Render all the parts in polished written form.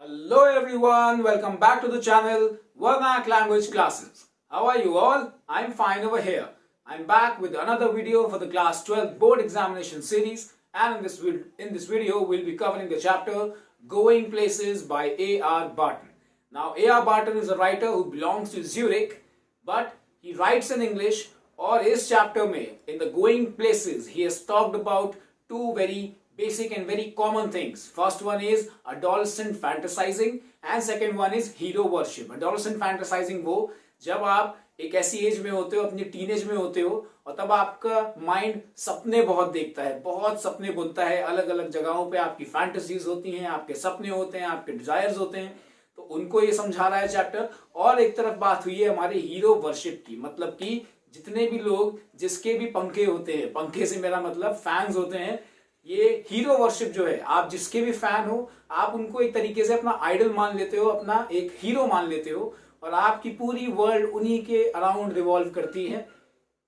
Hello everyone, welcome back to the channel Varnak Language Classes. How are you all? I'm fine over here. I'm back with another video for the class 12 board examination series, and in this video we'll be covering the chapter Going Places by A.R. Barton. Now A.R. Barton is a writer who belongs to Zurich, but he writes in English. और इस chapter में in the Going Places he has talked about two very basic and very common things. First one is adolescent fantasizing and second one is hero worship. Adolescent fantasizing वो जब आप एक ऐसी as में होते हो, अपनी टीनेज में होते हो, और तब आपका माइंड सपने बहुत देखता है, बहुत सपने बुनता है, अलग अलग जगहों पे आपकी फैंटेसीज होती हैं, आपके सपने होते हैं, आपके डिजायर्स होते हैं, तो उनको ये समझा रहा है चैप्टर। और एक तरफ बात हुई है हमारे हीरो वर्शिप की, मतलब कि जितने भी लोग जिसके भी पंखे होते हैं, पंखे से मेरा मतलब फैंस होते हैं, ये हीरो वर्शिप जो है, आप जिसके भी फैन हो आप उनको एक तरीके से अपना आइडल मान लेते हो, अपना एक हीरो मान लेते हो, और आपकी पूरी वर्ल्ड उन्हीं के अराउंड रिवॉल्व करती है।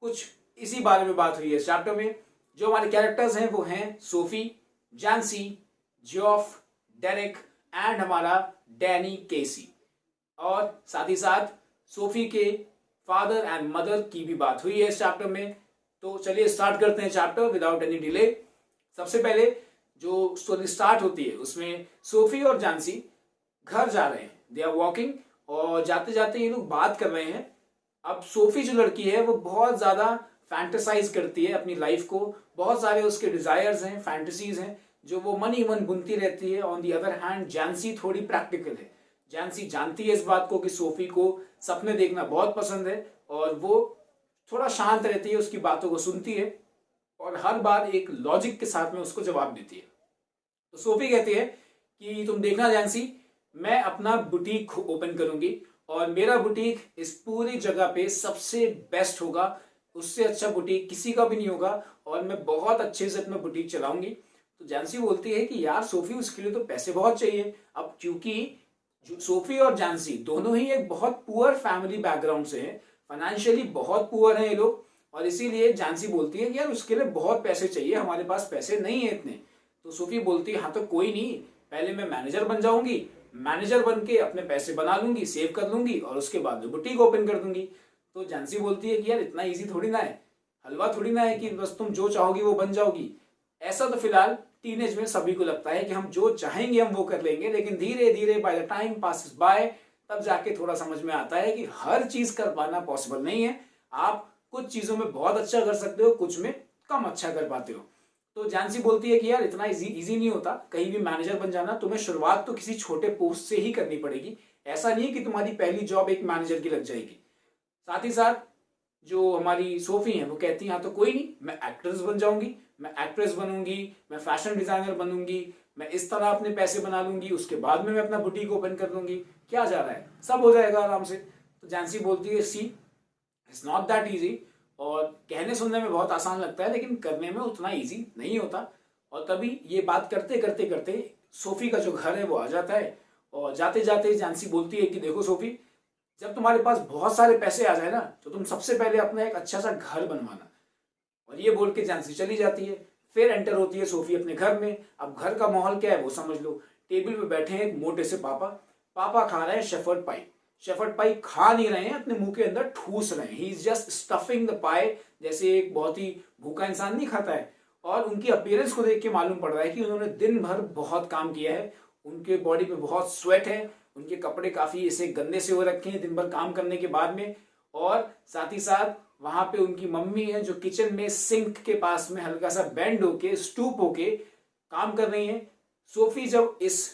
कुछ इसी बारे में बात हुई है चैप्टर में। जो हमारे कैरेक्टर्स हैं वो हैं सोफी, जैंसी, जॉफ, डेरेक एंड हमारा डैनी केसी, और साथ ही साथ सोफी के फादर एंड मदर की भी बात हुई है इस चैप्टर में। तो चलिए स्टार्ट करते हैं चैप्टर विदाउट एनी डिले। सबसे पहले जो स्टोरी स्टार्ट होती है उसमें सोफी और जानसी घर जा रहे हैं, दे आर वॉकिंग, और जाते जाते ये लोग बात कर रहे हैं। अब सोफी जो लड़की है वो बहुत ज्यादा फैंटेसाइज करती है अपनी लाइफ को, बहुत सारे उसके डिजायर्स हैं, फैंटेसीज हैं जो वो मन ही मन बुनती रहती है। ऑन दी अदर हैंड जानसी थोड़ी प्रैक्टिकल है। जानसी जानती है इस बात को कि सोफी को सपने देखना बहुत पसंद है, और वो थोड़ा शांत रहती है, उसकी बातों को सुनती है और हर बार एक लॉजिक के साथ में उसको जवाब देती है। तो सोफी कहती है कि तुम देखना जानसी, मैं अपना बुटीक ओपन करूंगी और मेरा बुटीक इस पूरी जगह पे सबसे बेस्ट होगा, उससे अच्छा बुटीक किसी का भी नहीं होगा, और मैं बहुत अच्छे से अपना बुटीक चलाऊंगी। तो जानसी बोलती है कि यार सोफी, उसके लिए तो पैसे बहुत चाहिए। अब क्योंकि सोफी और जानसी दोनों ही एक बहुत पुअर फैमिली बैकग्राउंड से हैं, फाइनेंशियली बहुत पुअर हैं ये लोग, और इसीलिए जानसी बोलती है कि यार उसके लिए बहुत पैसे चाहिए, हमारे पास पैसे नहीं है इतने। तो सोफी बोलती है हाँ तो कोई नहीं, पहले मैं मैनेजर बन जाऊंगी, मैनेजर बन के अपने पैसे बना लूंगी, सेव कर लूंगी, और उसके बाद में बुटीक ओपन कर दूंगी। तो जानसी बोलती है कि यार इतना ईजी थोड़ी ना है, हलवा थोड़ी ना है कि बस तुम जो चाहोगी वो बन जाओगी। ऐसा तो फिलहाल टीनेज में सभी को लगता है कि हम जो चाहेंगे हम वो कर लेंगे, लेकिन धीरे धीरे by the time passes by तब जाके थोड़ा समझ में आता है कि हर चीज कर पाना पॉसिबल नहीं है। आप कुछ चीजों में बहुत अच्छा कर सकते हो, कुछ में कम अच्छा कर पाते हो। तो जानसी बोलती है कि यार इतना इजी नहीं होता कहीं भी मैनेजर बन जाना, तुम्हें शुरुआत तो किसी छोटे पोस्ट से ही करनी पड़ेगी, ऐसा नहीं है कि तुम्हारी पहली जॉब एक मैनेजर की लग जाएगी। साथ ही साथ जो हमारी सोफी है वो कहती है हाँ तो कोई नहीं, मैं एक्ट्रेस बन जाऊंगी, मैं एक्ट्रेस बनूंगी, मैं फैशन डिजाइनर बनूंगी, मैं इस तरह अपने पैसे बना लूंगी, उसके बाद में मैं अपना बुटीक ओपन कर लूंगी, क्या जा रहा है, सब हो जाएगा आराम से। तो जानसी बोलती है see it's not that easy, और कहने सुनने में बहुत आसान लगता है लेकिन करने में उतना इजी नहीं होता। और तभी ये बात करते करते करते सोफी का जो घर है वो आ जाता है, और जाते जाते जानसी बोलती है कि देखो सोफी, जब तुम्हारे पास बहुत सारे पैसे आ जाए ना तो तुम सबसे पहले अपना एक अच्छा सा घर बनवाना। और ये बोल के जानसी चली जाती है। फिर एंटर होती है सोफी अपने घर में। अब घर का माहौल क्या है वो समझ लो। टेबल पे बैठे हैं एक मोटे से पापा, पापा खा रहे हैं शेफर्ड पाई। शेफर्ड पाई खा नहीं रहे हैं, अपने मुंह के अंदर ठूस रहे हैं, he is just stuffing the pie, जैसे एक बहुत ही भूखा इंसान नहीं खाता है। और उनकी अपीयरेंस को देख के मालूम पड़ रहा है कि उन्होंने दिन भर बहुत काम किया है, उनके बॉडी पे बहुत स्वेट है, उनके कपड़े काफी ऐसे गंदे से हो रखे हैं दिन भर काम करने के बाद में। और साथ ही साथ वहां पे उनकी मम्मी है जो किचन में सिंक के पास में हल्का सा बेंड होके, स्टूप होके काम कर रही है। सोफी जब इस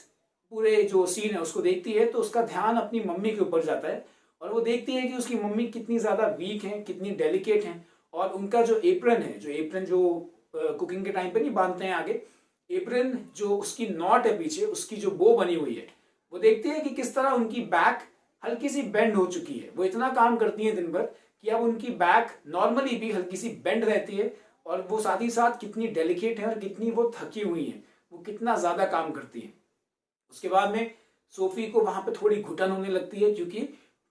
पूरे जो सीन है उसको देखती है तो उसका ध्यान अपनी मम्मी के ऊपर जाता है, और वो देखती है कि उसकी मम्मी कितनी ज्यादा वीक है, कितनी डेलिकेट है, और उनका जो एप्रन है, जो एप्रन जो कुकिंग के टाइम पे नहीं बांधते हैं आगे, एप्रन जो उसकी नॉट है पीछे, उसकी जो बो बनी हुई है, वो देखती है कि किस तरह उनकी बैक हल्की सी बेंड हो चुकी है। वो इतना काम करती है दिन भर कि अब उनकी बैक नॉर्मली भी हल्की सी बेंड रहती है, और वो साथ ही साथ कितनी डेलिकेट है और कितनी वो थकी हुई है, वो कितना ज्यादा काम करती है। उसके बाद में सोफी को वहां पे थोड़ी घुटन होने लगती है, क्योंकि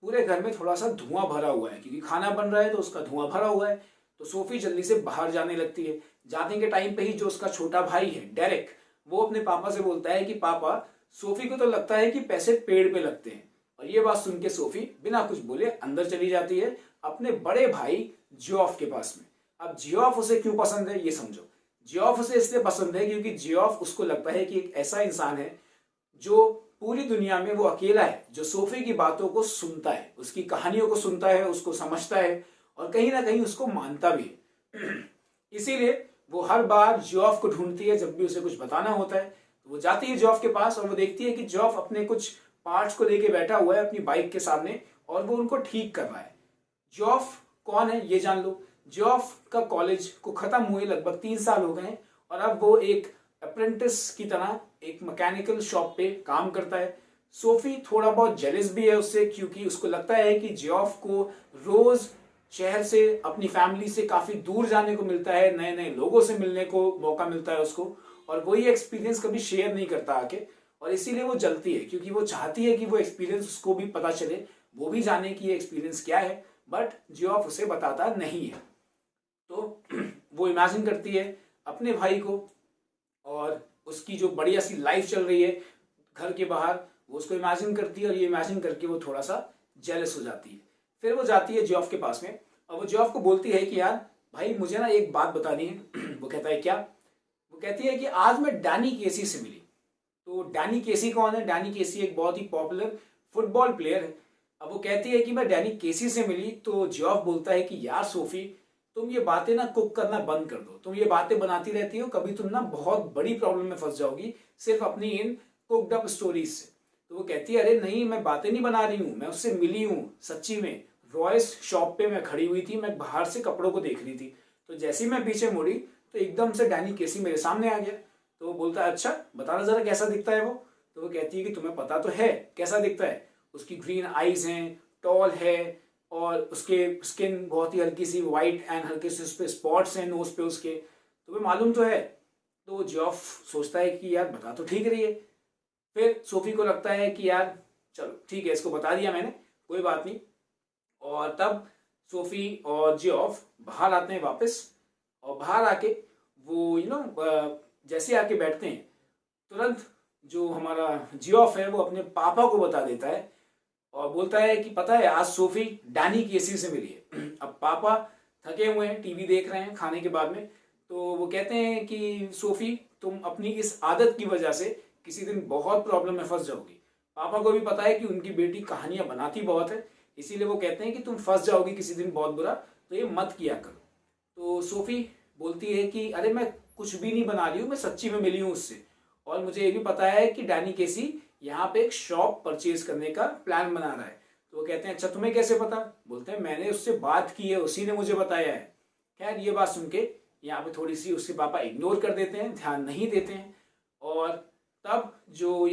पूरे घर में थोड़ा सा धुआं भरा हुआ है, क्योंकि खाना बन रहा है तो उसका धुआं भरा हुआ है। तो सोफी जल्दी से बाहर जाने लगती है। जाने के टाइम पे ही जो उसका छोटा भाई है डेरेक, वो अपने पापा से बोलता है कि पापा, सोफी को तो लगता है कि पैसे पेड़ पे लगते हैं, और ये बात सुन के सोफी बिना कुछ बोले अंदर चली जाती है अपने बड़े भाई जियोफ के पास में। अब जियोफ उसे क्यों पसंद है ये समझो। जियोफ उसे इसलिए पसंद है क्योंकि जियोफ उसको लगता है कि एक ऐसा इंसान है जो पूरी दुनिया में वो अकेला है जो सोफी की बातों को सुनता है, उसकी कहानियों को सुनता है, उसको समझता है और कहीं ना कहीं उसको मानता भी है। इसीलिए वो हर बार जियोफ को ढूंढती है जब भी उसे कुछ बताना होता है। तो वो जाती है जियोफ के पास और वो देखती है कि जियोफ अपने कुछ पार्ट्स को लेके बैठा हुआ है अपनी बाइक के सामने और वो उनको ठीक कर रहा है। जियोफ कौन है ये जान लो। जियोफ का कॉलेज को खत्म हुए लगभग 3 साल हो गए हैं और अब वो एक अप्रेंटिस की तरह एक मैकेनिकल शॉप पे काम करता है। सोफी थोड़ा बहुत जेलस भी है उससे क्योंकि उसको लगता है कि जियोफ को रोज शहर से अपनी फैमिली से काफी दूर जाने को मिलता है, नए नए लोगों से मिलने को मौका मिलता है उसको, और वो ये एक्सपीरियंस कभी शेयर नहीं करता आके। और इसीलिए वो जलती है क्योंकि वो चाहती है कि वो एक्सपीरियंस उसको भी पता चले, वो भी जाने कि ये एक्सपीरियंस क्या है, बट जियोफ उसे बताता नहीं है। तो वो इमेजिन करती है अपने भाई को और उसकी जो बढ़िया सी लाइफ चल रही है घर के बाहर, वो उसको इमेजिन करती है और ये इमेजिन करके वो थोड़ा सा जेलस हो जाती है। फिर वो जाती है जियोफ के पास में और वो जियोफ को बोलती है कि यार भाई मुझे ना एक बात बतानी है। वो कहता है क्या? वो कहती है कि आज मैं डैनी केसी से मिली। तो डैनी केसी कौन है? डैनी केसी एक बहुत ही पॉपुलर फुटबॉल प्लेयर है। अब वो कहती है कि मैं डैनी केसी से मिली। तो जियोफ बोलता है कि यार सोफी तुम ये बातें ना कुक करना बंद कर दो, तुम ये बातें बनाती रहती हो, कभी तुम ना बहुत बड़ी प्रॉब्लम में फंस जाओगी सिर्फ अपनी इन कुकड अप स्टोरीज से। तो वो कहती है अरे नहीं मैं बातें नहीं बना रही हूँ, मैं उससे मिली हूँ सच्ची में। रॉयस शॉप पे मैं खड़ी हुई थी, मैं बाहर से कपड़ों को देख रही थी, तो जैसे ही मैं पीछे मुड़ी तो एकदम से डैनी केसी मेरे सामने आ गया। तो वो बोलता है अच्छा बताना जरा कैसा दिखता है वो। तो वो कहती है कि तुम्हें पता तो है कैसा दिखता है, उसकी ग्रीन आईज हैं, टॉल है और उसके स्किन बहुत ही हल्की सी वाइट एंड हल्के से उस पर स्पॉट्स हैं नोज पे उसके, तुम्हें मालूम तो है। तो जियोफ सोचता है कि यार बता तो ठीक रही है। फिर सोफी को लगता है कि यार चलो ठीक है इसको बता दिया मैंने, कोई बात नहीं। और तब सोफी और जियोफ बाहर आते हैं वापस, और बाहर आके वो जैसे आके बैठते हैं तुरंत जो हमारा जियोफ है वो अपने पापा को बता देता है और बोलता है कि पता है आज सोफी डैनी केसी से मिली है। अब पापा थके हुए हैं, टीवी देख रहे हैं खाने के बाद में, तो वो कहते हैं कि सोफी तुम अपनी इस आदत की वजह से किसी दिन बहुत प्रॉब्लम में फंस जाओगी। पापा को भी पता है कि उनकी बेटी कहानियां बनाती बहुत है, इसीलिए वो कहते हैं कि तुम फंस जाओगी किसी दिन बहुत बुरा, तो ये मत किया करो। तो सोफी बोलती है कि अरे मैं कुछ भी नहीं बना रही हूँ, मैं सच्ची में मिली हूँ उससे, और मुझे ये भी पता है कि डैनी केसी यहाँ पे एक शॉप परचेज करने का प्लान बना रहा है। तो वो कहते हैं अच्छा तुम्हें कैसे पता? बोलते हैं मैंने उससे बात की है, उसी ने मुझे बताया है। खैर ये बात सुन के यहाँ पे थोड़ी सी उसके पापा इग्नोर कर देते हैं, ध्यान नहीं देते हैं। और तब जो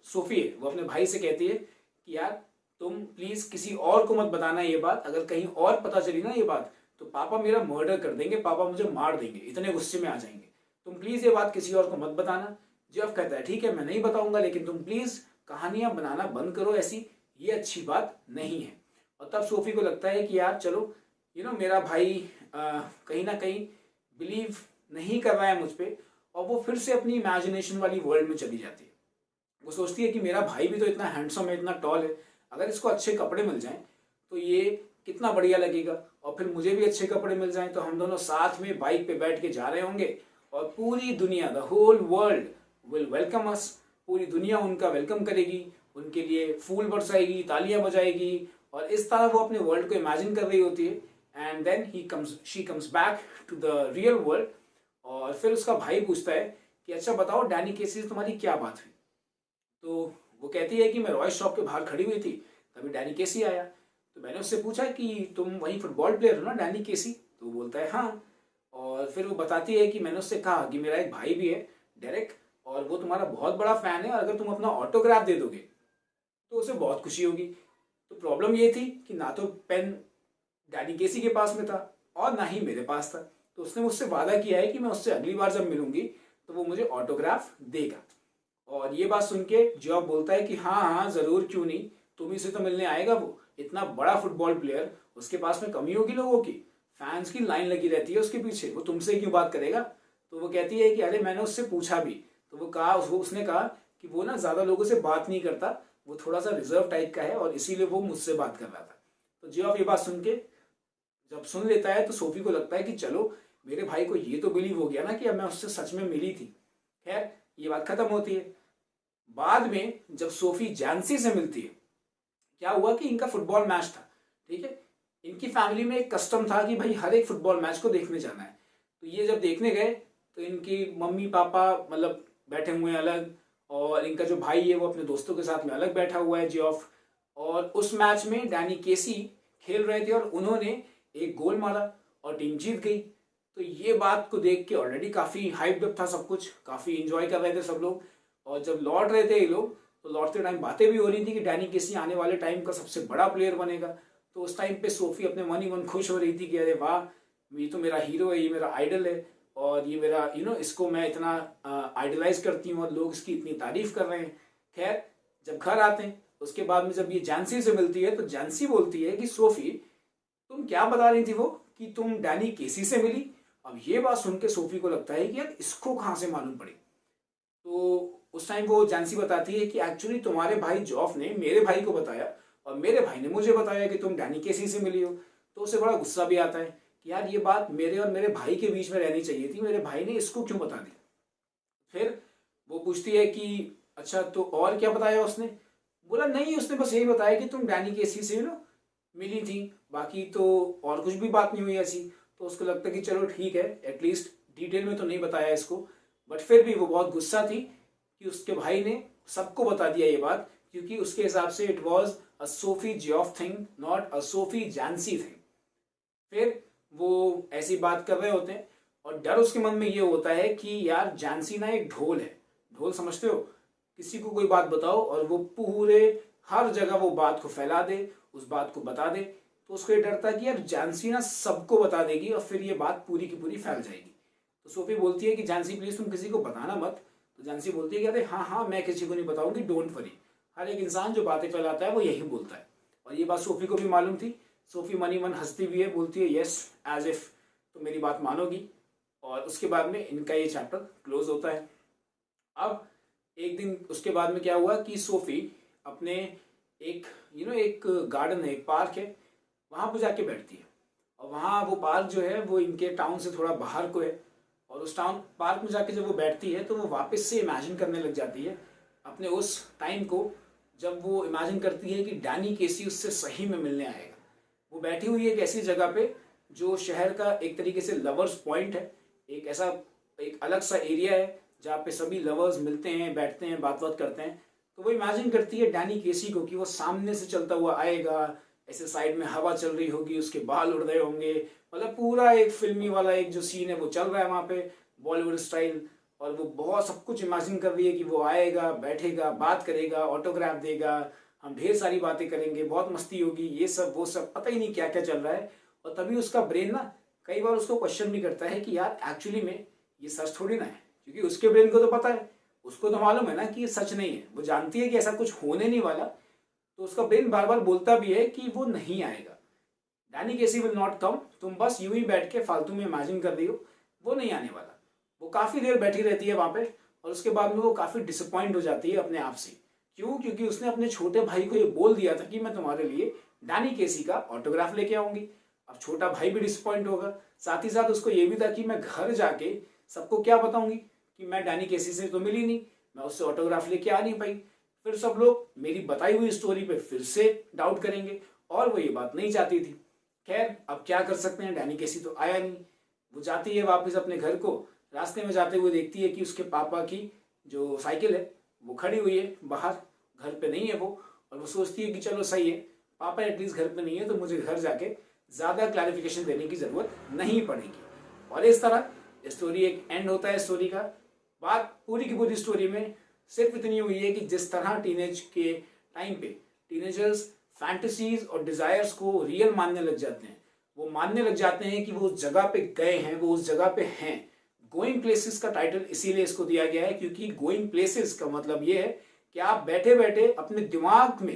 सोफी है वो अपने भाई से कहती है कि यार तुम प्लीज किसी और को मत बताना ये बात, अगर कहीं और पता चली ना ये बात तो पापा मेरा मर्डर कर देंगे, पापा मुझे मार देंगे, इतने गुस्से में आ जाएंगे, तुम प्लीज ये बात किसी और को मत बताना। जेफ कहता है ठीक है मैं नहीं बताऊंगा, लेकिन तुम प्लीज कहानियां बनाना बंद करो ऐसी, ये अच्छी बात नहीं है। और तब सोफी को लगता है कि यार चलो मेरा भाई कहीं ना कहीं बिलीव नहीं कर रहा है मुझ पर, और वो फिर से अपनी इमेजिनेशन वाली वर्ल्ड में चली जाती है। वो सोचती है कि मेरा भाई भी तो इतना हैंडसम है, इतना टॉल है, अगर इसको अच्छे कपड़े मिल जाएं तो ये कितना बढ़िया लगेगा, और फिर मुझे भी अच्छे कपड़े मिल जाएं तो हम दोनों साथ में बाइक पे बैठ के जा रहे होंगे और पूरी दुनिया the whole world will welcome us. पूरी दुनिया उनका वेलकम करेगी, उनके लिए फूल बरसाएगी, तालियां बजाएगी, और इस तरह वो अपने वर्ल्ड को इमेजिन कर रही होती है। And then she comes back to the real world. और फिर उसका भाई पूछता है कि अच्छा बताओ डैनी केसी से तुम्हारी क्या बात हुई? तो वो कहती है कि मैं रॉय शॉप के बाहर खड़ी हुई थी, तभी डैनी केसी आया। तो मैंने उससे पूछा कि तुम वही फुटबॉल प्लेयर हो ना डैनी केसी? तो वो बोलता है हाँ। और फिर वो बताती है कि मैंने उससे कहा कि मेरा एक भाई भी है डेरेक, और वो तुम्हारा बहुत बड़ा फैन है, और अगर तुम अपना ऑटोग्राफ दे दोगे तो उसे बहुत खुशी होगी। तो प्रॉब्लम ये थी कि ना तो पेन डैनी केसी के पास में था और ना ही मेरे पास था, तो उसने मुझसे वादा किया है कि मैं उससे अगली बार जब मिलूंगी तो वो मुझे ऑटोग्राफ देगा। और ये बात सुन के जॉब बोलता है कि हाँ हाँ जरूर, क्यों नहीं, तुम्ही से तो मिलने आएगा, वो इतना बड़ा फुटबॉल प्लेयर, उसके पास में कमी होगी लोगों की, फैंस की लाइन लगी रहती है उसके पीछे, वो तुमसे क्यों बात करेगा? तो वो कहती है कि अरे मैंने उससे पूछा भी, तो वो उसने कहा कि वो ना ज़्यादा लोगों से बात नहीं करता, वो थोड़ा सा रिजर्व टाइप का है और इसीलिए वो मुझसे बात कर रहा था। तो जियोफ ये बात सुन के जब सुन लेता है तो सोफी को लगता है कि चलो मेरे भाई को ये तो बिलीव हो गया ना कि अब मैं उससे सच में मिली थी। खैर ये बात खत्म होती है। बाद में जब सोफी जानसी से मिलती है, क्या हुआ कि इनका फुटबॉल मैच था, ठीक है। इनकी फैमिली में एक कस्टम था कि भाई हर एक फुटबॉल मैच को देखने जाना है। तो ये जब देखने गए तो इनकी मम्मी पापा मतलब बैठे हुए हैं अलग, और इनका जो भाई है वो अपने दोस्तों के साथ में अलग बैठा हुआ है जियोफ। और उस मैच में डैनी केसी खेल रहे थे और उन्होंने एक गोल मारा और टीम जीत गई। तो ये बात को देख के ऑलरेडी काफ़ी हाइप्ड अप था सब कुछ, काफ़ी इंजॉय कर रहे थे सब लोग। और जब लौट रहे थे ये लोग तो लौटते टाइम बातें भी हो रही थी कि डैनी केसी आने वाले टाइम का सबसे बड़ा प्लेयर बनेगा। तो उस टाइम पे सोफी अपने मन ही मन खुश हो रही थी कि अरे वाह, ये तो मेरा हीरो है, ये मेरा आइडल है, और ये मेरा इसको मैं इतना आइडलाइज करती हूँ और लोग इसकी इतनी तारीफ कर रहे हैं। खैर जब घर आते हैं उसके बाद में जब ये जानसी से मिलती है तो जानसी बोलती है कि सोफी तुम क्या बता रही थी वो कि तुम डैनी केसी से मिली। अब ये बात सुन के सोफी को लगता है कि यार इसको कहाँ से मालूम पड़ी। तो उस टाइम वो जानसी बताती है कि एक्चुअली तुम्हारे भाई जॉफ ने मेरे भाई को बताया और मेरे भाई ने मुझे बताया कि तुम डैनी केसी से मिली हो। तो उसे बड़ा गुस्सा भी आता है कि यार ये बात मेरे और मेरे भाई के बीच में रहनी चाहिए थी, मेरे भाई ने इसको क्यों बता दी। फिर वो पूछती है कि अच्छा तो और क्या बताया उसने। बोला नहीं, उसने बस यही बताया कि तुम डैनी केसी से मिली थी, बाकी तो और कुछ भी बात नहीं हुई ऐसी। तो उसको लगता है कि चलो ठीक है, एटलीस्ट डिटेल में तो नहीं बताया इसको। बट फिर भी वो बहुत गुस्सा थी कि उसके भाई ने सबको बता दिया ये बात, क्योंकि उसके हिसाब से it was a Sophie Geoff thing, not a Sophie Jancy thing. फिर वो ऐसी बात कर रहे होते हैं और डर उसके मन में ये होता है कि यार जानसी ना एक ढोल है। ढोल समझते हो, किसी को कोई बात बताओ और वो पूरे हर जगह वो बात को फैला दे, उस बात को बता दे। तो उसको ये डर था कि यार जानसी ना सबको बता देगी और फिर ये बात पूरी की पूरी फैल जाएगी। तो सोफी बोलती है कि जानसी प्लीज तुम किसी को बताना मत। तो जानसी बोलती है कि अरे हाँ हाँ मैं किसी को नहीं बताऊंगी, डोंट वरी। हर एक इंसान जो बातें फैलाता है वो यही बोलता है। और ये बात सोफी को भी मालूम थी। सोफी मनी मन हंसती भी है, बोलती है यस एज इफ तुम मेरी बात मानोगी। और उसके बाद में इनका ये चैप्टर क्लोज होता है। अब एक दिन उसके बाद में क्या हुआ कि सोफी अपने एक एक गार्डन है, एक पार्क है, वहाँ पर जाके बैठती है। और वहाँ वो पार्क जो है वो इनके टाउन से थोड़ा बाहर को है। और उस टाउन पार्क में जाके जब वो बैठती है तो वो वापस से इमेजिन करने लग जाती है अपने उस टाइम को, जब वो इमेजिन करती है कि डैनी केसी उससे सही में मिलने आएगा। वो बैठी हुई है एक ऐसी जगह पे जो शहर का एक तरीके से लवर्स पॉइंट है, एक ऐसा एक अलग सा एरिया है जहाँ पे सभी लवर्स मिलते हैं, बैठते हैं, बात बात करते हैं। तो वो इमेजिन करती है डैनी केसी को कि वो सामने से चलता हुआ आएगा, ऐसे साइड में हवा चल रही होगी, उसके बाल उड़ रहे होंगे, मतलब पूरा एक फिल्मी वाला एक जो सीन है वो चल रहा है वहाँ पे बॉलीवुड स्टाइल। और वो बहुत सब कुछ इमेजिन कर रही है कि वो आएगा, बैठेगा, बात करेगा, ऑटोग्राफ देगा, हम ढेर सारी बातें करेंगे, बहुत मस्ती होगी, ये सब वो सब, पता ही नहीं क्या क्या चल रहा है। और तभी उसका ब्रेन ना कई बार उसको क्वेश्चन भी करता है कि यार एक्चुअली में ये सच थोड़ी ना है, क्योंकि उसके ब्रेन को तो पता है, उसको तो मालूम है ना कि ये सच नहीं है, वो जानती है कि ऐसा कुछ होने नहीं वाला। तो उसका ब्रेन बार बार बोलता भी है कि वो नहीं आएगा, Danny Casey will not come, तुम बस यूं ही बैठ के फालतू में इमेजिन कर रही हो, वो नहीं आने वाला। वो काफ़ी देर बैठी रहती है वहाँ पे और उसके बाद में वो काफ़ी डिसअपॉइंट हो जाती है अपने आप से। क्यों? क्योंकि उसने अपने छोटे भाई को ये बोल दिया था कि मैं तुम्हारे लिए डैनी केसी का ऑटोग्राफ लेके आऊंगी। अब छोटा भाई भी डिसअपॉइंट होगा, साथ ही साथ उसको ये भी था कि मैं घर जाके सबको क्या बताऊंगी कि मैं डैनी केसी से तो मिली नहीं, मैं उससे ऑटोग्राफ लेके आ नहीं पाई। फिर सब लोग मेरी बताई हुई स्टोरी पे फिर से डाउट करेंगे और वो ये बात नहीं चाहती थी। खैर अब क्या कर सकते हैं, डैनी केसी तो आया नहीं। वो जाती है वापस अपने घर को, रास्ते में जाते हुए देखती है कि उसके पापा की जो साइकिल है वो खड़ी हुई है बाहर, घर पे नहीं है वो। और वो सोचती है कि चलो सही है, पापा एटलीस्ट घर पे नहीं है तो मुझे घर जाके ज़्यादा क्लैरिफिकेशन देने की ज़रूरत नहीं पड़ेगी। और इस तरह स्टोरी एक एंड होता है स्टोरी का। बात पूरी की पूरी स्टोरी में सिर्फ इतनी हुई है कि जिस तरह टीनेज के टाइम पे टीनेजर्स फैंटेसीज और डिज़ायर्स को रियल मानने लग जाते हैं, वो मानने लग जाते हैं कि वो उस जगह पे गए हैं, वो उस जगह पे हैं। गोइंग प्लेसेस का टाइटल इसीलिए इसको दिया गया है क्योंकि गोइंग प्लेसेस का मतलब ये है कि आप बैठे बैठे अपने दिमाग में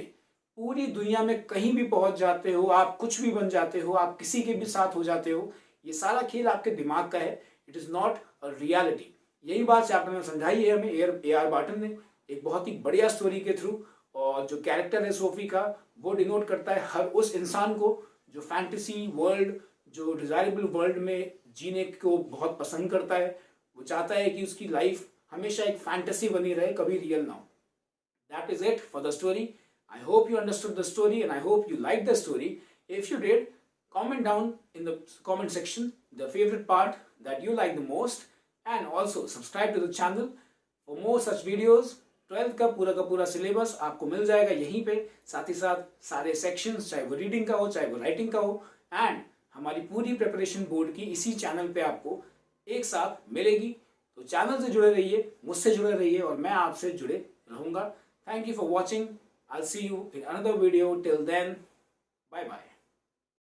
पूरी दुनिया में कहीं भी पहुंच जाते हो, आप कुछ भी बन जाते हो, आप किसी के भी साथ हो जाते हो। ये सारा खेल आपके दिमाग का है, it is not a reality. यही बात चैप्टर में समझाई है हमें ए आर बार्टन ने एक बहुत ही बढ़िया स्टोरी के थ्रू। और जो कैरेक्टर है सोफी का, वो डिनोट करता है हर उस इंसान को जो फैंटेसी वर्ल्ड, जो डिजायरेबल वर्ल्ड में जीने को बहुत पसंद करता है। वो चाहता है कि उसकी लाइफ हमेशा एक फैंटेसी बनी रहे, कभी रियल ना हो। That is it for the story. I hope you understood the story and I hope you liked the story. If you did, comment down in the comment section the favorite part that you like the most, and also subscribe to the channel for more such videos. 12th का पूरा syllabus आपको मिल जाएगा यहीं पे, साथ ही साथ सारे sections, चाहे वो रीडिंग का हो चाहे वो राइटिंग का हो, एंड हमारी पूरी प्रिपरेशन बोर्ड की इसी चैनल पे आपको एक साथ मिलेगी। तो चैनल से जुड़े रहिए, मुझसे जुड़े रहिए और मैं आपसे जुड़े रहूंगा। Thank you for watching. I'll see you in another video. Till then, bye bye.